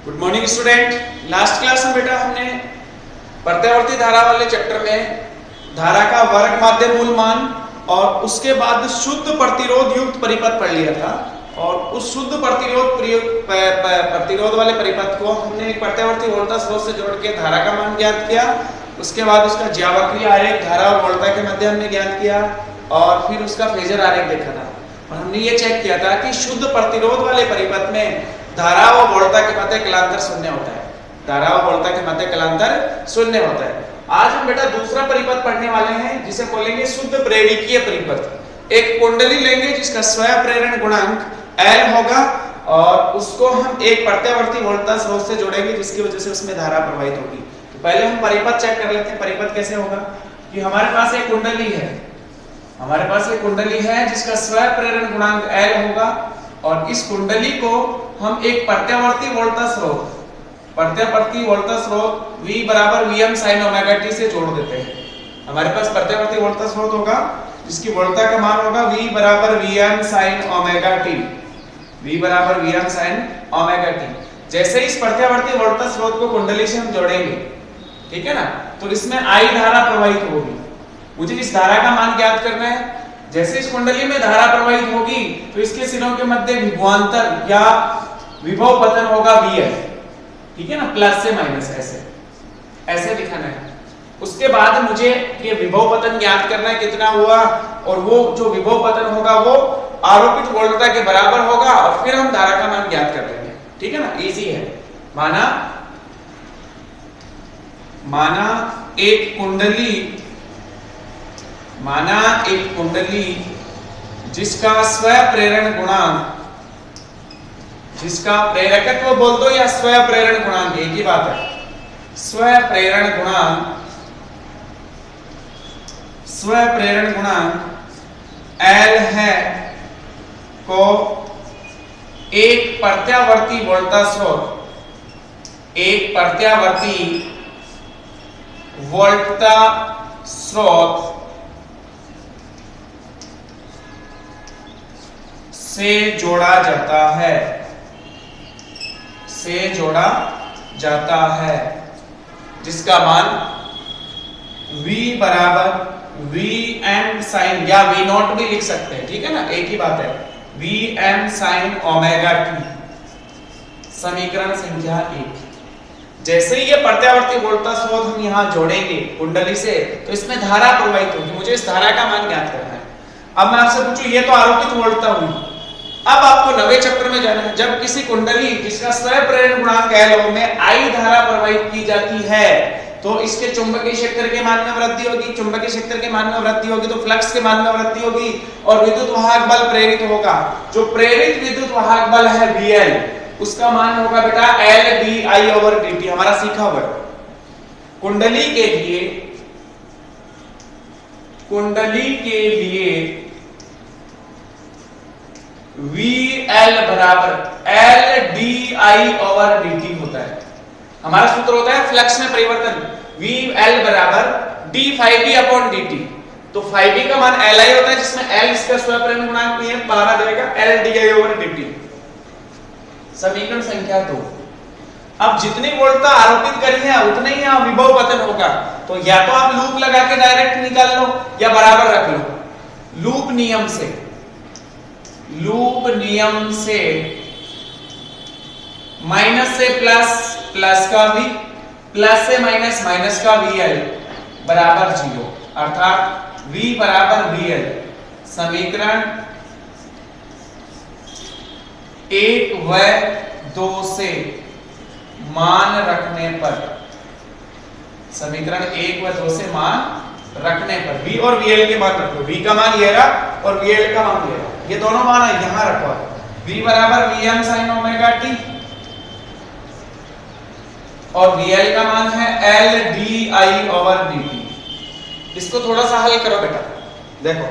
Good morning student. Last class में बेटा हमने प्रत्यावर्ती धारा वाले चैप्टर में धारा का वर्ग माध्य मूल मान और उसके बाद शुद्ध प्रतिरोध युक्त परिपथ पढ़ लिया था। और उस शुद्ध प्रतिरोध वाले परिपथ को हमने एक प्रत्यावर्ती वोल्टेज स्रोत से जोड़ के धारा का मान ज्ञात किया। उसके बाद उसका ज्यावक्रीय आरेख धारा और वोल्टा के मध्य हमने ज्ञात किया और फिर उसका फेजर आरेख देखा था। और हमने ये चेक किया था कि शुद्ध प्रतिरोध वाले परिपथ में धारा व वोल्टा के मध्य कलांतर शून्य होता है। धारा व वोल्टा के मध्य कलांतर शून्य होता है। आज हम बेटा दूसरा परिपथ पढ़ने वाले हैं जिसे बोलेंगे शुद्ध प्रेरकीय परिपथ। एक कुंडली लेंगे जिसका स्वयं प्रेरण गुणांक L होगा और उसको हम एक प्रत्यावर्ती वोल्टेज स्रोत से जोड़ेंगे जिसकी वजह से उसमें धारा प्रवाहित होगी। तो पहले हम परिपथ चेक कर लेते हैं। परिपथ कैसे होगा कि हमारे पास एक कुंडली है, जिसका स्वयं प्रेरण गुणांक L होगा और इस कुंडली को हम एक प्रत्यावर्ती वोल्टेज स्रोत V बराबर Vm sin ओमेगा t से जोड़ देते हैं। हमारे पास प्रत्यावर्ती वोल्टेज स्रोत होगा जिसकी वोल्टा का मान होगा V बराबर Vm sin ओमेगा t। जैसे इस प्रत्यावर्ती वोल्टेज स्रोत को कुंडली से हम जोड़ेंगे, ठीक है ना, तो इसमें I धारा प्रवाहित होगी। मुझे इस धारा का मान ज्ञात करना है। जैसे इस कुंडली में धारा प्रवाहित होगी तो इसके सिरों के मध्य विभवांतर या विभव पतन होगा Vf, ठीक है ना, प्लस से माइनस ऐसे दिखाना है। उसके बाद मुझे ये विभव पतन ज्ञात करना है कितना हुआ, और वो जो विभव पतन होगा वो आरोपित वोल्टता के बराबर होगा और फिर हम धारा का मान ज्ञात कर लेंगे, ठीक है ना, इजी है। माना एक कुंडली जिसका स्वयं प्रेरण गुणांक, जिसका प्रेरकत्व बोल दो या स्वयं प्रेरण गुणांक एक ही बात है, स्वयं प्रेरण गुणांक L है को एक प्रत्यावर्ती वोल्टेज स्रोत से जोड़ा जाता है जिसका मान V बराबर Vm sin या V0 भी लिख सकते हैं, ठीक है ना, एक ही बात है, Vm sin ओमेगा t। समीकरण संख्या 1। जैसे ही ये प्रत्यावर्ती वोल्टेज स्रोत हम यहाँ जोड़ेंगे कुंडली से तो इसमें धारा प्रवाहित होगी। मुझे इस धारा का मान ज्ञात करना है। अब मैं आपसे पूछूं, ये तो आरोपित वोल्टता हुई। अब आपको नवे चक्र में जाना है। जब किसी कुंडली जिसका स्वयं प्रेरण गुणांक L में I धारा प्रवाहित की जाती है तो इसके चुंबकीय क्षेत्र के मान में वृद्धि होगी। चुंबकीय क्षेत्र के मान में वृद्धि होगी तो फ्लक्स के मान में वृद्धि होगी और विद्युत वाहक बल प्रेरित होगा। जो प्रेरित विद्युत वाहक बल है VL, उसका मान होगा बेटा L di/dt, हमारा सीखा हुआ। कुंडली के लिए VL बराबर L di/dt होता है। हमारा सूत्र होता है फ्लक्स में परिवर्तन VL बराबर d∅b/dt। तो ∅b का मान Li होता है जिसमें L इसका स्वयं प्रेरण गुणांक है, 12 देगा L di/dt। समीकरण संख्या 2। अब जितनी वोल्टता आरोपित करी है उतना ही यहाँ विभव पतन होगा। तो या तो आप लूप लगा के डायरेक्ट निकाल लो या बराबर रख लो। लूप नियम से माइनस से प्लस का V, प्लस से माइनस का VL बराबर 0, अर्थात V बराबर VL। समीकरण 1 व 2 से मान रखने पर, समीकरण 1 व 2 से मान रखने पर V और VL के मान रखो। V का मान ये रहा और VL का मान ये रहा। ये दोनों मान यहां रखो। V बराबर Vm sin ओमेगा t और VL का मान है L di/dt। इसको थोड़ा सा हल करो बेटा। देखो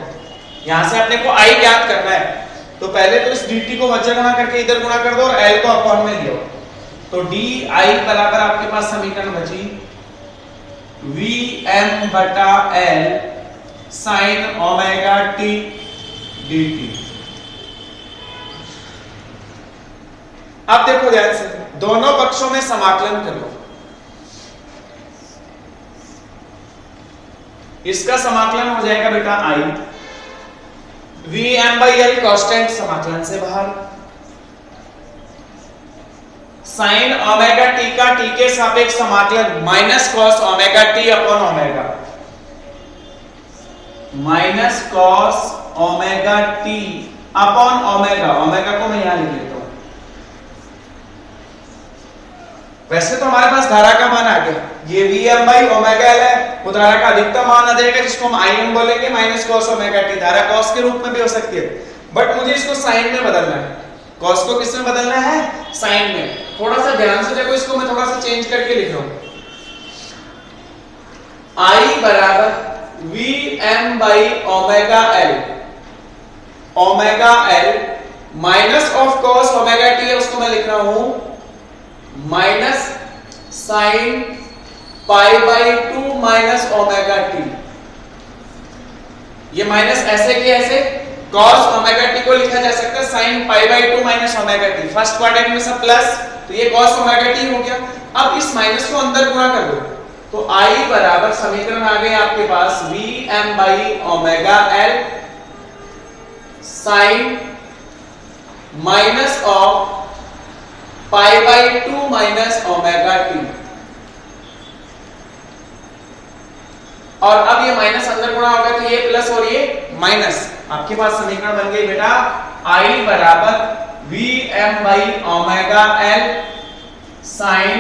यहां से अपने को I ज्ञात करना है, तो पहले तो इस dt को वज्र गुणा करके इधर गुणा कर दो और L को अपॉन में लियो। तो di बराबर आपके पास समीकरण बची Vm/L sin omega t dt। अब देखो ध्यान से, दोनों पक्षों में समाकलन कर लो। इसका समाकलन हो जाएगा बेटा I, V M by L constant समाकलन से बाहर, साइन ओमेगा टी का टी के सापेक्ष समाकलन minus cos omega t upon omega, minus cos omega t upon omega, omega को मैं यहां लिख लेता हूं। वैसे तो हमारे पास धारा का मान आ गया, ये V M by omega L है, वो धारा का अधिकतम मान आ जाएगा जिसको हम आई एम बोलेंगे, माइनस कॉस ओमेगा टी। धारा कॉस के रूप में भी हो सकती है, बट मुझे इसको साइन में बदलना है। कॉस को किस में बदलना है? साइन में। थोड़ा सा ध्यान से देखो, इसको मैं थोड़ा सा चेंज करके लिख रहा हूं। आई बराबर V M by omega L, omega L minus of cos omega T है, उसको मैं लिख रहा हूं minus sine pi by 2 minus omega T. ये माइनस ऐसे की ऐसे cos ओमेगा टी को लिखा जा सकता है sin pi by 2 minus omega T. First quadrant में सब प्लस, तो ये cos ओमेगा टी हो गया। अब इस माइनस को अंदर गुणा कर दो, तो I बराबर समीकरण आ गए आपके पास V M by omega L sine minus of pi by 2 minus omega t. और अब ये माइनस अंदर गुणा होगा तो ये प्लस और ये माइनस, आपके पास समीकरण बन गई बेटा I बराबर V M by omega L sine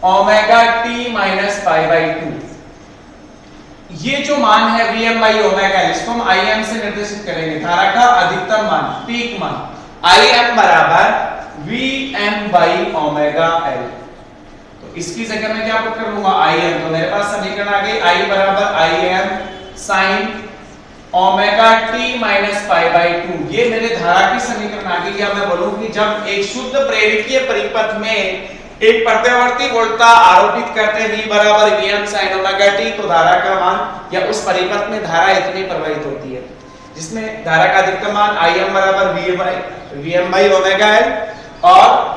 omega T minus pi by 2। ये जो मान है V M by omega L, इसको हम आई एम से निर्देशित करेंगे, धारा का अधिकतम मान, पीक मान। आई एम बराबर V M by omega L, तो इसकी जगह मैं क्या पुट कर लूंगा आई एम, तो मेरे पास समीकरण आ गई आई बराबर I am sign omega T minus pi by 2। ये मेरे धारा की समीकरण आ गई। या मैं बोलूं कि जब एक शुद्ध प्रेरकीय परिपथ में एक प्रत्यावर्ती वोल्टता आरोपित करते हैं v बराबर vm sin ओमेगा t, तो धारा का मान या उस परिपथ में धारा इतनी प्रवाहित होती है जिसमें धारा का अधिकतम मान Im बराबर vm बाई ओमेगा एल, और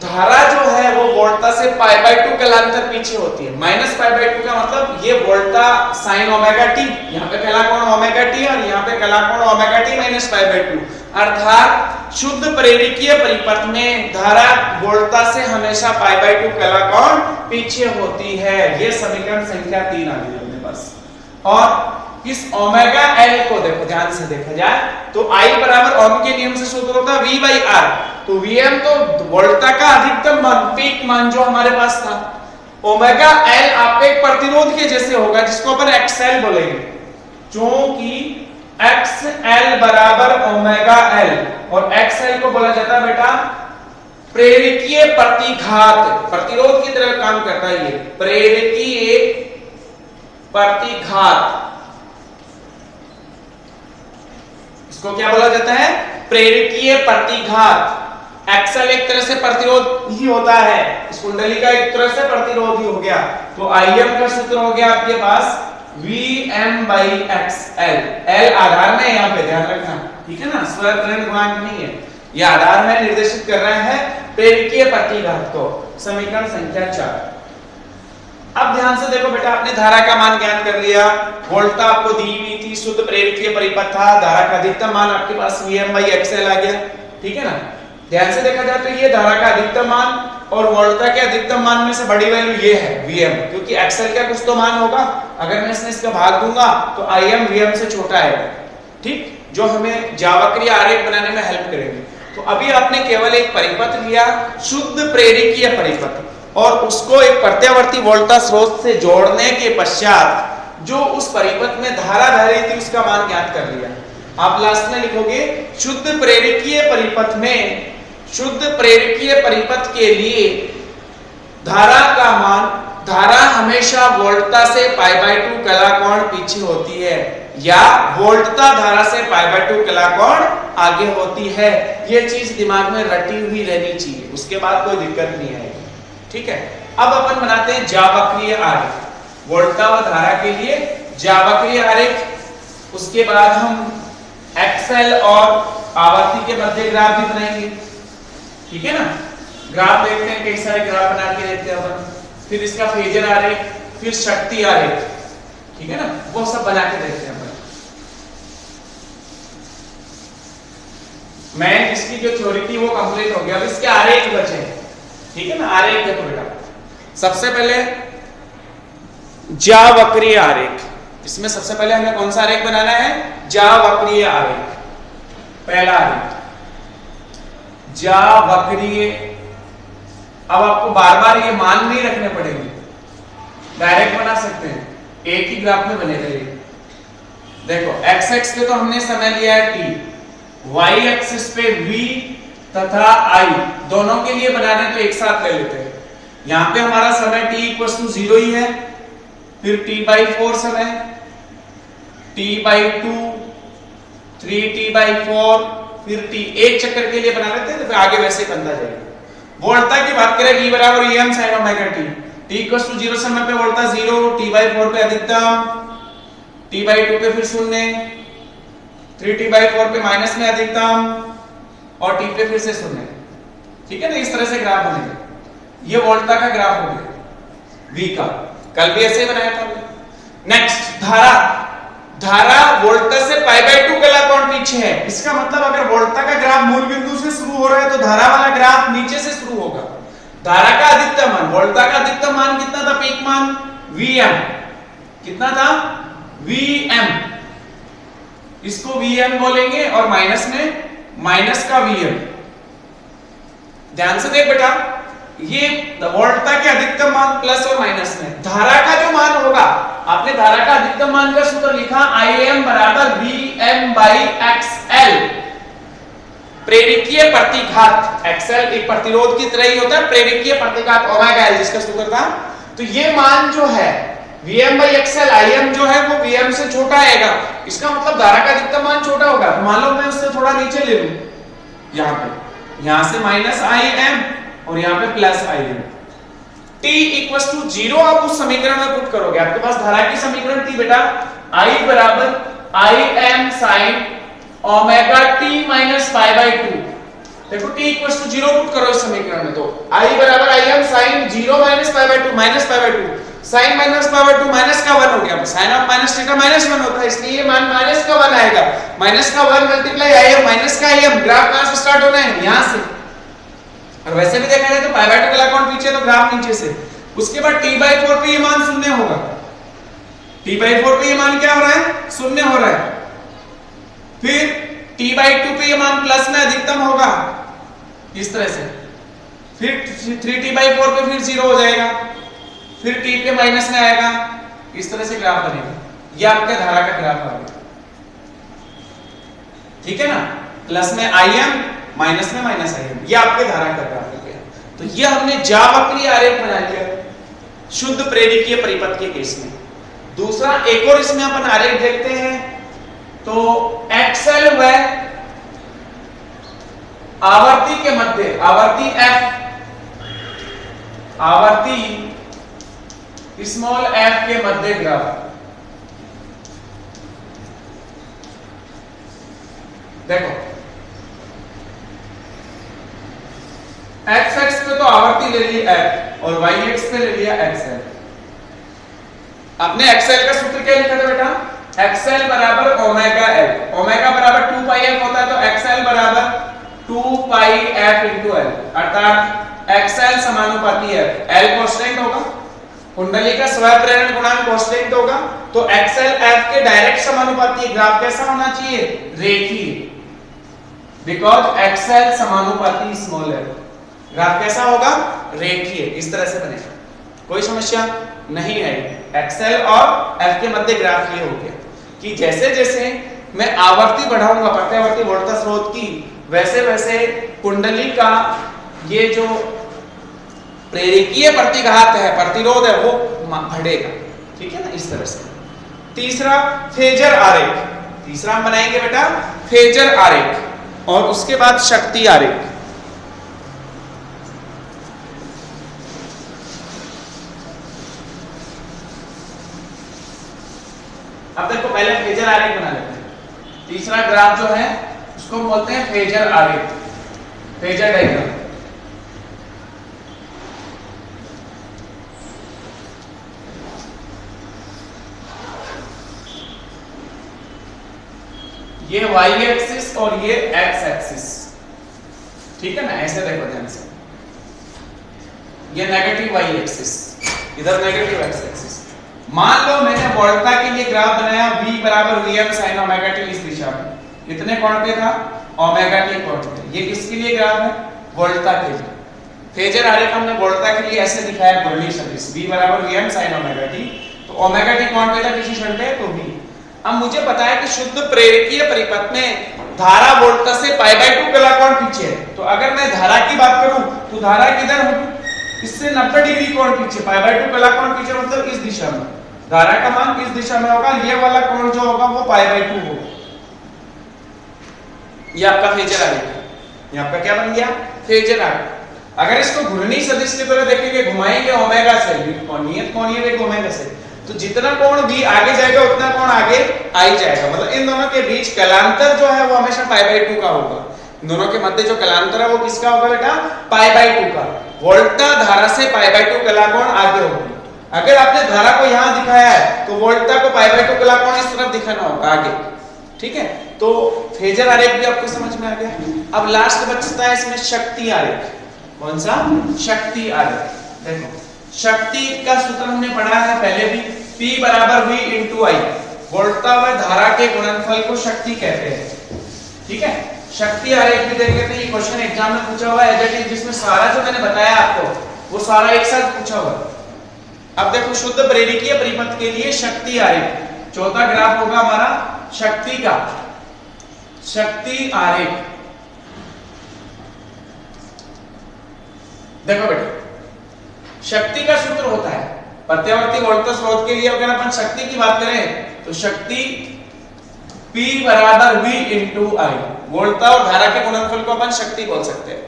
धारा जो है वो वोल्टता से पाई बाई 2 कालांतर पीछे होती है। माइनस पाई बाई 2 का मतलब ये वोल्टता साइन ओमेगा टी, यहाँ पे कला कोण ओमेगा टी और यहाँ पे कला कोण omega T minus pi by 2, अर्थात शुद्ध प्रेरकीय परिपथ में धारा वोल्टता से हमेशा पाई बाई 2 कला कोण पीछे होती है। ये समीकरण संख्या 3 आ गई अपने पास। और इस ओमेगा एल को देखो, ध्यान से देखा जाए तो I बराबर ओम के नियम से सूत्र होता है V बाई R, तो Vm तो वोल्टता का अधिकतम मान, पीक मान जो हमारे पास था। ओमेगा एल आपके एक प्रतिरोध के जैसे होगा जिसको अपन XL बोलेंगे, क्योंकि XL बराबर ओमेगा एल, और XL को बोला जाता है बेटा प्रेरकीय प्रतिघात, प्रतिरोध की तरह काम करता है ये प्रेरकीय प्रतिघात। इसको क्या बोला जाता है? प्रेरकीय प्रतिघात। एक्सल एक तरह से प्रतिरोध ही होता है, इस कुंडली का एक तरह से प्रतिरोध ही हो गया। तो Im का सूत्र हो गया आपके पास Vm बाई XL, L आधार में यहाँ पे ध्यान रखना, ठीक है ना, स्वयं गुणांक नहीं है, ये आधार में निर्देशित कर रहे हैं प्रेरकीय प्रतिघात को। समीकरण संख्या 4। अब ध्यान से देखो बेटा, आपने धारा का मान ज्ञात कर लिया, वोल्टता आपको दी हुई थी, शुद्ध प्रेरकीय परिपथ था, धारा का अधिकतम मान आपके पास Vm बाई XL आ गया, ठीक है ना। ध्यान से देखा जाए तो ये धारा का अधिकतम मान और वोल्टता के अधिकतम मान में से बड़ी वैल्यू ये है Vm, क्योंकि XL का कुछ तो मान होगा, अगर मैं इसका भाग दूंगा तो Im Vm से छोटा आएगा, ठीक, जो हमें जावक्रीय आरेख बनाने में हेल्प करेंगे। तो अभी आपने केवल एक परिपथ लिया, शुद्ध प्रेरकीय परिपथ, और उसको एक प्रत्यावर्ती वोल्टता स्रोत से जोड़ने के पश्चात जो उस परिपथ में धारा बह रही थी उसका मान ज्ञात कर लिया। आप लास्ट में लिखोगे शुद्ध प्रेरकीय परिपथ में, शुद्ध प्रेरकीय परिपथ के लिए धारा का मान, धारा हमेशा वोल्टता से पाई बाई 2 कला कोण पीछे होती है, या वोल्टता धारा से पाई बाई 2 कला कोण आगे होती है। ये चीज दिमाग में रटी हुई रहनी चाहिए, उसके बाद कोई दिक्कत नहीं आएगी, ठीक है। अब अपन बनाते हैं जावक्रीय आरेख, वोल्टता व धारा के लिए जावक्रीय आरेख। उसके बाद हम एक्सेल और आवर्ती के मध्य ग्राफ भी बनाएंगे, ठीक है ना। ग्राफ देखते हैं, कई सारे ग्राफ बना के देखते हैं अपन, फिर इसका फेजर आरेख, फिर शक्ति आरेख, ठीक है ना, वो सब बना के देखते हैं अपन। मैं इसकी जो थ्योरी थी वो कंप्लीट हो गया, अब इसके आरेख बचे हैं, ठीक है ना। आरेख देखो बेटा, सबसे पहले ज्यावक्रीय आरेख, इसमें सबसे पहले हमें कौन सा आरेख बनाना है, ज्यावक्रीय आरेख। पहला आरेख ज्यावक्रीय। अब आपको बार बार ये मान नहीं रखने पड़ेंगे, डायरेक्ट बना सकते हैं, एक ही ग्राफ में बनेगा ये। देखो एक्स एक्स पे तो हमने समय लिया है t, y एक्सिस पे v तथा i, दोनों के लिए बनाने तो एक साथ ले लेते हैं। यहां पे हमारा समय t इक्वल टू 0 ही है, फिर t/4 समय, t/2, 3t/4, फिर t, एक चक्कर के लिए बना लेते हैं तो फिर आगे वैसे बनता जाएगा। वोल्टा की बात करें, v बराबर em sin omega t, t equal to 0 समय पे वोल्टा 0, t/4 पे अधिकतम, t/2 पे फिर 0, 3t/4 पे माइनस में अधिकतम और t पे फिर से 0, ठीक है ना। इस तरह से ग्राफ बनेगा। ये वोल्टा का ग्राफ हो गया v का, कल भी ऐसे बनाया था। नेक्स्ट धारा, धारा वोल्टा से π/2 कला कोण पीछे है, इसका मतलब अगर वोल्टा का ग्राफ मूल बिंदु से शुरू हो रहा है तो धारा वाला ग्राफ नीचे से शुरू होगा। धारा का अधिकतम मान, वोल्टा का अधिकतम मान कितना था, पीक मान Vm, कितना था Vm, इसको Vm बोलेंगे और माइनस में माइनस का Vm। ध्यान से देख बेटा, ये वोल्टा के अधिकतम मान प्लस और माइनस में, धारा का जो मान होगा, आपने धारा का अधिकतम मान का सूत्र लिखा Im बराबर Vm/xl, प्रेरिकीय प्रतिघात, xl एक प्रतिरोध की तरह ही होता है, प्रेरिकीय प्रतिघात ओमेगा l जिसका सूत्र था। तो ये मान जो है Vm/xl, Im जो है वो Vm से छोटा आएगा, इसका मतलब धारा का अधिकतम मान छोटा होगा। मान लो मैं उससे थोड़ा नीचे ले लूं, यहां पे, यहां से -Im और यहाँ पे plus Im, t equal to 0 आप उस समीकरण में पुट करोगे, आपके पास धारा की समीकरण थी बेटा, I बराबर Im sin omega t minus π/2। देखो t इक्वल टू 0 पुट करो इस समीकरण में, तो I बराबर Im sin 0 माइनस π/2, माइनस π/2, sin माइनस π/2 माइनस का 1 हो गया, sin ऑफ माइनस थीटा -1 होता है, इसलिए ये मान माइनस का 1 आएगा, माइनस का 1 मल्टीप्लाई Im, माइनस का Im, ग्राफ कहां से स्टार्ट होना है, यहां से। और वैसे भी देखा जाए तो π/2 वाला कोण पीछे तो ग्राफ नीचे से, उसके बाद t/4 पे ये मान 0 होगा, t/4 पे ये मान क्या हो रहा है, 0 हो रहा है, फिर t/2 पे ये मान प्लस में अधिकतम होगा इस तरह से, फिर 3t/4 पे फिर 0 हो जाएगा, फिर t पे माइनस में आएगा, इस तरह से ग्राफ बनेगा। ये आपका धारा का ग्राफ आ गया, ठीक है ना, प्लस में Im माइनस में माइनस Im, ये आपके धारा का ग्राफ हो गया। तो ये हमने ज्यावक्रीय आरेख बना लिया शुद्ध प्रेरिकीय परिपथ के केस में। दूसरा एक और इसमें अपन आरेख देखते हैं, तो XL व आवर्ती के मध्य, आवर्ती f, आवर्ती स्मॉल f के मध्य ग्राफ। देखो x पे तो आवर्ती ले ली f और y पे ले लिया xl। आपने xl का सूत्र क्या लिखा था बेटा, xl बराबर ओमेगा l, ओमेगा बराबर 2 पाई f होता है, तो xl बराबर 2 पाई f इंटू l, अर्थात xl समानुपाती f, l कांस्टेंट होगा, कुंडली का स्वयं प्रेरण गुणांक कांस्टेंट होगा, तो xl f के डायरेक्ट समानुपाती। ग्राफ कैसा होना चाहिए, रेखीय, बिकॉज xl समानुपाती स्मॉल l, ग्राफ कैसा होगा, रेखीय, इस तरह से बनेगा, कोई समस्या नहीं है। XL और F के मध्य ग्राफ ये हो गया कि जैसे जैसे मैं आवर्ती बढ़ाऊंगा प्रत्यावर्ती वोल्टा स्रोत की, वैसे वैसे कुंडली का ये जो प्रेरिकीय प्रतिघात है, प्रतिरोध है, वो बढ़ेगा, ठीक है ना, इस तरह से। तीसरा फेजर आरेख, तीसरा हम बनाएंगे बेटा फेजर आरेख, और उसके बाद शक्ति आरेख। अब देखो पहले फेजर आरेख बना लेते हैं। तीसरा ग्राफ जो है उसको बोलते हैं फेजर आरेख, फेजर डायग्राम। ये y एक्सिस और ये x एक्सिस, ठीक है ना, ऐसे देखो ध्यान से, ये नेगेटिव y एक्सिस, इधर नेगेटिव x एक्सिस। मान लो मैंने वोल्टा के लिए ग्राफ बनाया v बराबर vm sin ओमेगा t इस दिशा में, कितने कोण पे था, ओमेगा t कोण पे। ये किसके लिए ग्राफ है, वोल्टा के लिए। फेजर आरेख हमने वोल्टा के लिए ऐसे दिखाया, घूर्णी सदिश v बराबर vm sin ओमेगा t, तो ओमेगा t कोण पे था किसी क्षण पे, तो v। अब मुझे पता है कि शुद्ध प्रेरकीय परिपथ में धारा वोल्टा से π/2 कला कोण पीछे है, तो अगर मैं धारा की बात करूं तो धारा किधर होगी, इससे 90 डिग्री कोण पीछे, π/2 कला कोण पीछे, मतलब इस दिशा में धारा का मान इस दिशा में होगा, ये वाला कोण जो होगा वो π/2 होगा। ये आपका फेजर आरेख है, ये आपका क्या बन गया, फेजर आरेख। अगर इसको घूर्णी सदिश की तरह देखेंगे, घुमाएंगे ओमेगा से, नियत कोणीय वेग ओमेगा से, तो जितना कोण v आगे जाएगा उतना कोण आगे आ ही जाएगा, मतलब इन दोनों के बीच कलांतर जो है वो हमेशा π/2 का होगा। दोनों के मध्य जो कलांतर है वो किसका होगा बेटा, π/2 का। वोल्टा धारा से π/2 कला कोण आगे होगी। अगर आपने धारा को यहां दिखाया है तो वोल्टा को π/2 कला कोण इस तरफ दिखाना होगा आगे, ठीक है। तो फेजर आरेख भी आपको समझ में आ गया। अब लास्ट बचता है इसमें शक्ति आरेख। कौन सा, शक्ति आरेख। देखो शक्ति का सूत्र हमने पढ़ा है पहले भी, P बराबर V इंटू I, वोल्टा व धारा के गुणनफल को शक्ति कहते हैं, ठीक है। शक्ति आरेख भी देख लेते हैं, ये क्वेश्चन एग्जाम में पूछा हुआ है एज इट इज, जिसमें सारा जो मैंने बताया आपको वो सारा एक साथ पूछा हुआ है। अब देखो शुद्ध प्रेरकीय परिपथ के लिए शक्ति आरेख, चौथा ग्राफ होगा हमारा शक्ति का, शक्ति आरेख। देखो बेटा शक्ति का सूत्र होता है, प्रत्यावर्ती वोल्टा स्रोत के लिए अगर अपन शक्ति की बात करें तो शक्ति P बराबर V इंटू I, वोल्टा और धारा के गुणनफल को अपन शक्ति बोल सकते हैं।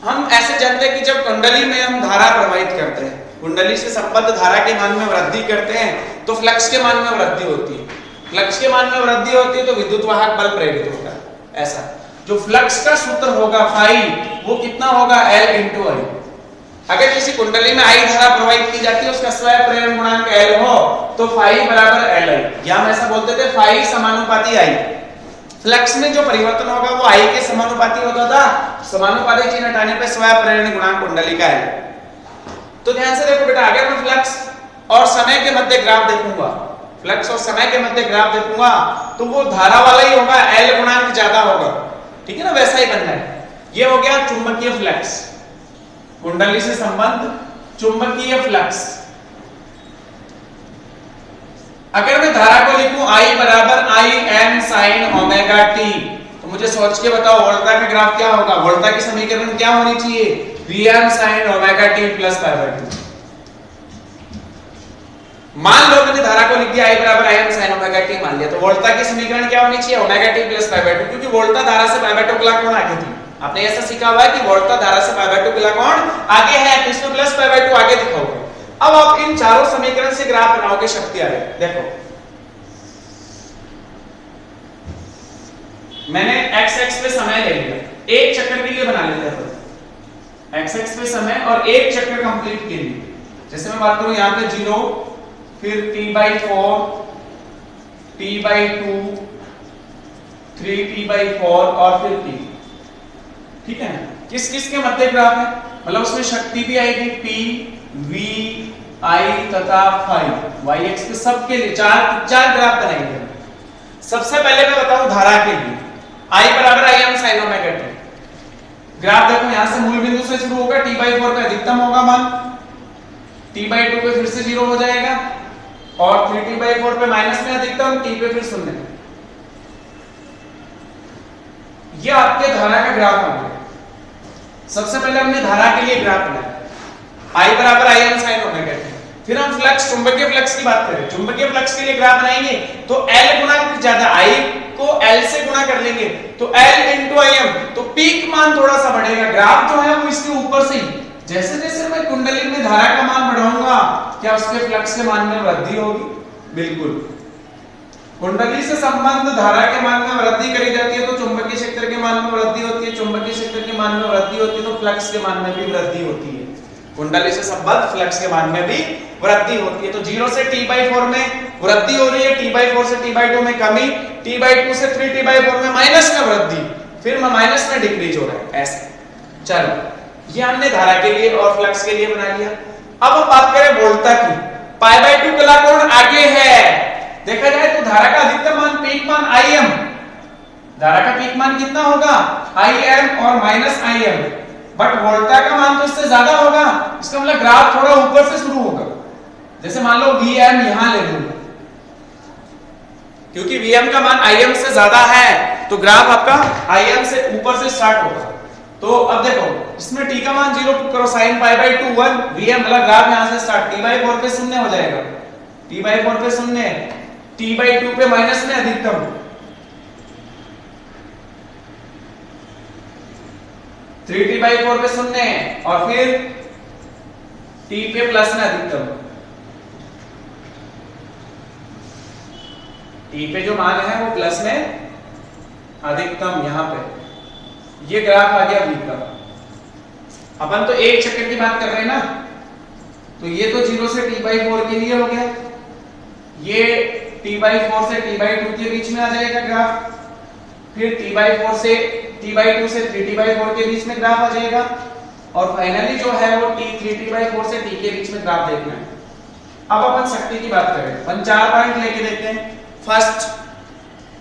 हम ऐसे जानते हैं कि जब कुंडली में हम धारा प्रवाहित करते हैं, कुंडली से संबद्ध धारा के मान में वृद्धि करते हैं तो फ्लक्स के मान में वृद्धि होती है। फ्लक्स के मान में वृद्धि होती है तो विद्युत वाहक बल प्रेरित होता है। ऐसा जो फ्लक्स का सूत्र होगा फाई, वो कितना होगा, L इंटू I। अगर किसी कुंडली में I धारा प्रवाहित की जाती है, उसका स्वयं प्रेरण गुणांक L हो तो फाई बराबर Li, या हम ऐसा बोलते थे फाई समानुपाती I। फ्लक्स में जो परिवर्तन होगा वो I के समानुपाती होता था, समानुपाती चिन्ह हटाने पे स्वयं प्रेरण गुणांक कुंडली का L। तो ध्यान से देखो बेटा, अगर मैं फ्लक्स और समय के मध्य ग्राफ देखूंगा, फ्लक्स और समय के मध्य ग्राफ देखूंगा तो वो धारा वाला ही होगा, L गुणांक ज्यादा होगा, ठीक है ना, वैसा ही बनना है। ये हो गया चुंबकीय फ्लक्स, कुंडली से संबंध चुंबकीय फ्लक्स। अगर मैं धारा को लिखूं I बराबर Im sin ओमेगा t, तो मुझे सोच के बताओ वोल्टा का ग्राफ क्या होगा, वोल्टा की समीकरण क्या होनी चाहिए, Vm sin omega t plus π/2। मान लो मैंने धारा को लिख दिया I बराबर Im sin ओमेगा t मान लिया, तो वोल्टा की समीकरण क्या होनी चाहिए, ओमेगा t प्लस π/2, क्योंकि वोल्टा धारा से π/2 कला कोण आगे थी। आपने ऐसा सीखा हुआ है कि वोल्टा धारा से π/2 कला कोण आगे है, तो इसमें प्लस π/2 आगे दिखाओगे। अब आप इन चारों समीकरण से ग्राफ बनाओगे शक्ति आरेख। देखो मैंने x एक्स पे समय ले लिया, एक चक्कर के लिए बना लेते हैं x एक्स पे समय और एक चक्कर कंप्लीट के लिए। जैसे मैं बात करूं यहाँ पे 0, फिर t/4, t/2, 3t/4 और फिर t, ठीक है ना। किस किस के मध्य ग्राफ है, मतलब उसमें शक्ति भी आएगी P, V, I तथा फाई, y एक्स पे सबके लिए चार ग्राफ बनाएंगे। सबसे पहले मैं बताऊं धारा के लिए, I बराबर Im sin omega t। Graph देखो यहां से मूल बिंदु से शुरू होगा, t/4 पे अधिकतम होगा मान, t/2 पे फिर से 0 हो जाएगा और 3t/4 पे माइनस में अधिकतम, t पे फिर 0। ये आपके धारा का ग्राफ आ गया। सबसे पहले हमने धारा के लिए ग्राफ बनाया, I बराबर Im sin ओमेगा t। फिर हम फ्लक्स, चुंबकीय फ्लक्स की बात करें, चुंबकीय फ्लक्स के लिए ग्राफ बनाएंगे तो L गुणांक ज्यादा, I को L से गुणा कर लेंगे तो L इंटू Im, तो पीक मान थोड़ा सा बढ़ेगा। ग्राफ जो है वो इसके ऊपर से ही, जैसे जैसे मैं कुंडली में धारा का मान बढ़ाऊंगा क्या उसके फ्लक्स के मान में वृद्धि होगी, बिल्कुल। कुंडली से संबंध धारा के मान में वृद्धि करी जाती है तो चुंबकीय क्षेत्र के मान में वृद्धि होती है, चुंबकीय क्षेत्र के मान में वृद्धि होती है तो फ्लक्स के मान में भी वृद्धि होती है। कुंडली से संबद्ध फ्लक्स के मान में भी वृद्धि होती है। तो 0 से t/4 में वृद्धि हो रही है, t/4 से t/2 में कमी, t/2 से 3t/4 में माइनस में वृद्धि, फिर माइनस में डिक्रीज हो रहा है ऐसे। चलो ये हमने धारा के लिए और फ्लक्स के लिए बना लिया। अब हम बात करें वोल्टा की। π/2 कला कोण आगे है, देखा जाए तो धारा का अधिकतम मान पीक मान Im, धारा का पीक मान कितना होगा Im और माइनस Im, बट वोल्टा का मान तो इससे ज्यादा होगा। इसका मतलब ग्राफ थोड़ा ऊपर से शुरू होगा। जैसे मान लो Vm यहां ले लूं, क्योंकि Vm का मान Im से ज्यादा है तो ग्राफ आपका Im से ऊपर से स्टार्ट होगा। तो अब देखो इसमें t का मान 0 पुट करो, sin π/2 1, Vm वाला ग्राफ यहां से स्टार्ट, t/4 पे शून्य हो जाएगा, t/4 पे शून्य, t/2 पे माइनस में अधिकतम, 3t/4 पे शून्य और फिर t पे प्लस में अधिकतम, t पे जो मान है वो प्लस में अधिकतम, यहां पे ये ग्राफ आ गया v का। अपन तो एक चक्कर की बात कर रहे हैं ना, तो ये तो 0 से t/4 के लिए हो गया, ये t/4 से t/2 के बीच में आ जाएगा ग्राफ, फिर t/4 से t/2 से 3t/4 के बीच में ग्राफ आ जाएगा, और फाइनली जो है वो t 3t/4 से t के बीच में ग्राफ देखना है। अब अपन शक्ति की बात करें, अपन 4 पॉइंट लेके देखते हैं। फर्स्ट,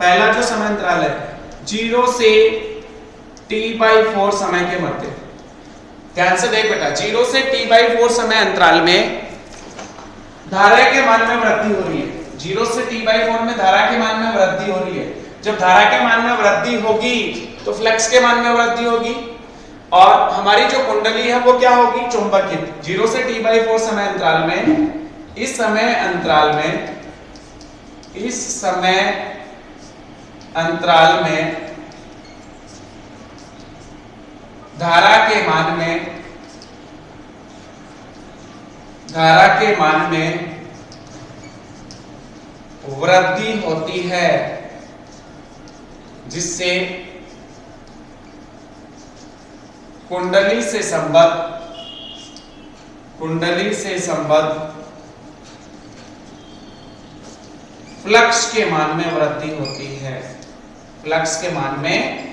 पहला जो समय अंतराल है 0 से t/4 समय के मध्य, ध्यान से देख बेटा, 0 से t/4 समय अंतराल में धारा के मान में वृद्धि हो रही है। 0 से t/4 में धारा के मान में वृद्धि हो रही है। जब धारा के मान में वृद्धि होगी तो फ्लक्स के मान में वृद्धि होगी, और हमारी जो कुंडली है वो क्या होगी, चुंबकित। 0 से t/4 समय अंतराल में, इस समय अंतराल में धारा के मान में वृद्धि होती है, जिससे कुंडली से संबद्ध फ्लक्स के मान में वृद्धि होती है, फ्लक्स के मान में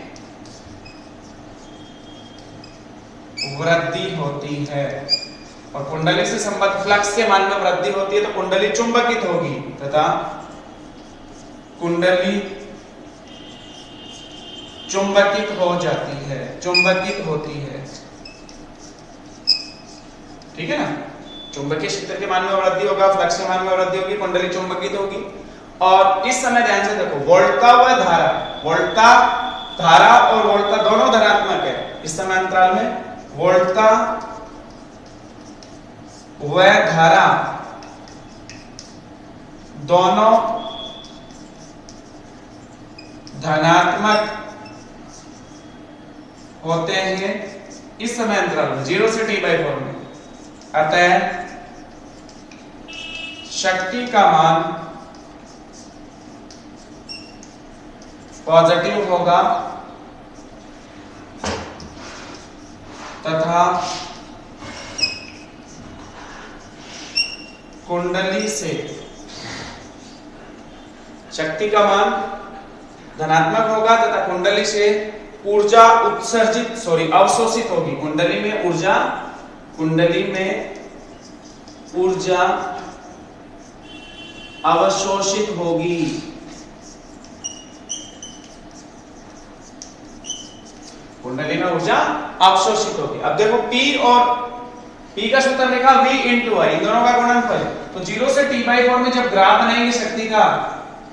वृद्धि होती है। और कुंडली से संबद्ध फ्लक्स के मान में वृद्धि होती है तो कुंडली चुंबकित होगी तथा कुंडली चुंबकित हो जाती है, चुंबकित होती है, ठीक है ना। चुंबकीय क्षेत्र के मान में वृद्धि होगा, फ्लक्स के मान में वृद्धि होगी, कुंडली चुंबकित होगी। और इस समय ध्यान से देखो, वोल्टा व धारा, वोल्टा धारा और वोल्टा दोनों धनात्मक है इस समय अंतराल में। वोल्टा व धारा दोनों धनात्मक होते हैं इस समय अंतराल में, 0 से t/4 में। अतः शक्ति का मान पॉजिटिव होगा तथा कुंडली से शक्ति का मान धनात्मक होगा तथा कुंडली से ऊर्जा अवशोषित होगी। कुंडली में ऊर्जा अवशोषित होगी। कुंडली में ऊर्जा अवशोषित होगी। अब देखो P और P का सूत्र लिखा V into I, इन दोनों का गुणनफल। तो 0 से t/4 में जब ग्राफ बनाएंगे शक्ति का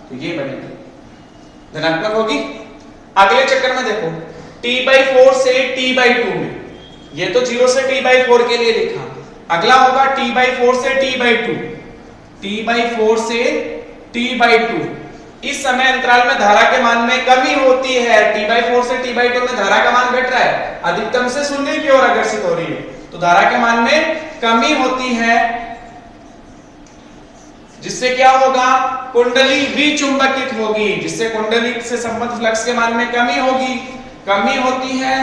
तो ये बनेगी, धनात्मक होगी। अगले चक्कर में देखो t/4 से t/2 में, ये तो 0 से t/4 के लिए लिखा, अगला होगा t/4 से t/2, t/4 से t/2। इस समय अंतराल में धारा के मान में कमी होती है। t/4 से t/2 में धारा का मान घट रहा है, अधिकतम से शून्य की ओर अग्रसित हो रही है, तो धारा के मान में कमी होती है, जिससे क्या होगा, कुंडली विचुंबकित होगी, जिससे कुंडली से संबद्ध फ्लक्स के मान में कमी होगी, कमी होती है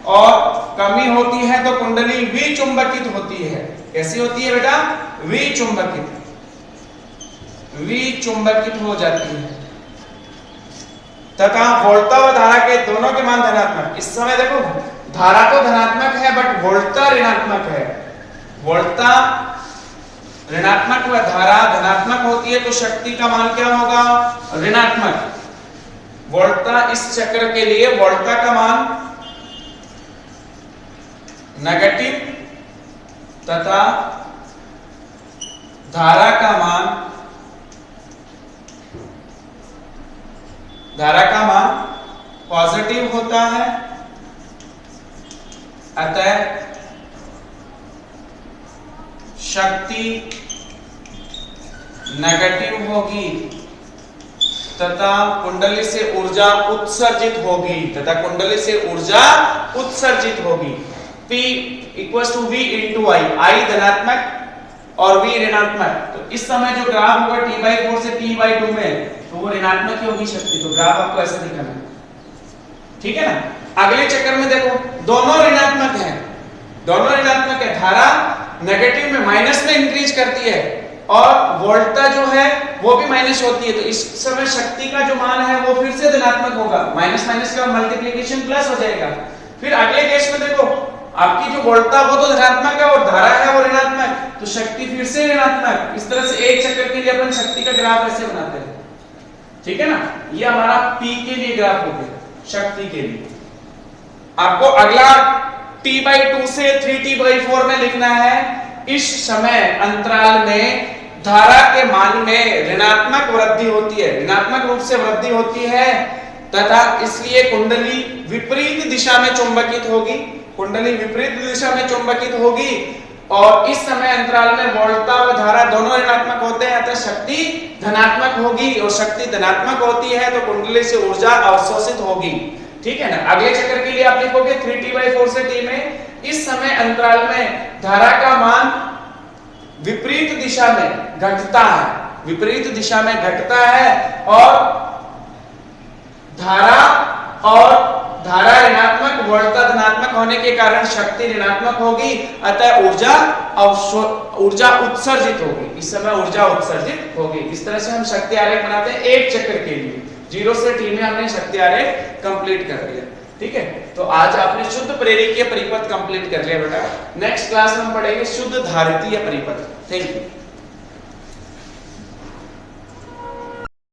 और कमी होती है तो कुंडली विचुंबकित होती है। कैसी होती है बेटा? विचुंबकित, विचुंबकित हो जाती है तथा वोल्टा व धारा के दोनों के मान धनात्मक। इस समय देखो धारा तो धनात्मक है बट वोल्टा ऋणात्मक है। वोल्टा ऋणात्मक व धारा धनात्मक होती है तो शक्ति का मान क्या होगा? ऋणात्मक। वोल्टा इस चक्र के लिए वोल्टा का मान नेगेटिव तथा धारा का मान पॉजिटिव होता है। अतः शक्ति नेगेटिव होगी तथा कुंडली से ऊर्जा उत्सर्जित होगी, P equals to V into I धनात्मक और V ऋणात्मक। तो इस समय जो ग्राफ होगा T/4 से T/2 में तो वो ऋणात्मक ही होगी शक्ति। तो ग्राफ आपको ऐसा दिखाना है, ठीक है ना। अगले चक्कर में देखो दोनों ऋणात्मक है, धारा नेगेटिव में माइनस में इंक्रीज करती है और वोल्टा जो है वो भी माइनस होती है। तो इस समय शक्ति का जो मान है वो फिर से धनात्मक होगा, माइनस माइनस का मल्टीप्लिकेशन प्लस हो जाएगा। फिर अगले केस में देखो आपकी जो वोल्टा वो तो धनात्मक है और धारा है वो ऋणात्मक, तो शक्ति फिर से ऋणात्मक। इस तरह से एक चक्कर के लिए अपन शक्ति का ग्राफ ऐसे बनाते हैं, ठीक है ना। ये हमारा P के लिए ग्राफ हो गया, शक्ति के लिए। आपको अगला T/2 से 3T/4 में लिखना है। इस समय अंतराल में धारा के मान में ऋणात्मक वृद्धि होती है, ऋणात्मक रूप से वृद्धि होती है तथा इसलिए कुंडली विपरीत दिशा में चुंबकित होगी, और इस समय अंतराल में वोल्टा व धारा दोनों ऋणात्मक होते हैं अतः शक्ति धनात्मक होगी, और शक्ति धनात्मक होती है तो कुंडली से ऊर्जा अवशोषित होगी, ठीक है ना। अगले चक्कर के लिए आप लिखोगे 3T/4 से T में इस समय अंतराल में धारा का मान विपरीत दिशा में घटता है और धारा ऋणात्मक वोल्टा धनात्मक होने के कारण शक्ति ऋणात्मक होगी अतः ऊर्जा उत्सर्जित होगी। इस समय ऊर्जा उत्सर्जित होगी। इस तरह से हम शक्ति आरेख बनाते हैं एक चक्र के लिए। 0 से T में हमने शक्ति आरेख कंप्लीट कर दिया, ठीक है। तो आज आपने शुद्ध प्रेरकीय परिपथ कंप्लीट कर लिया बेटा। नेक्स्ट क्लास में हम पढ़ेंगे शुद्ध धारितीय परिपथ। Thank you.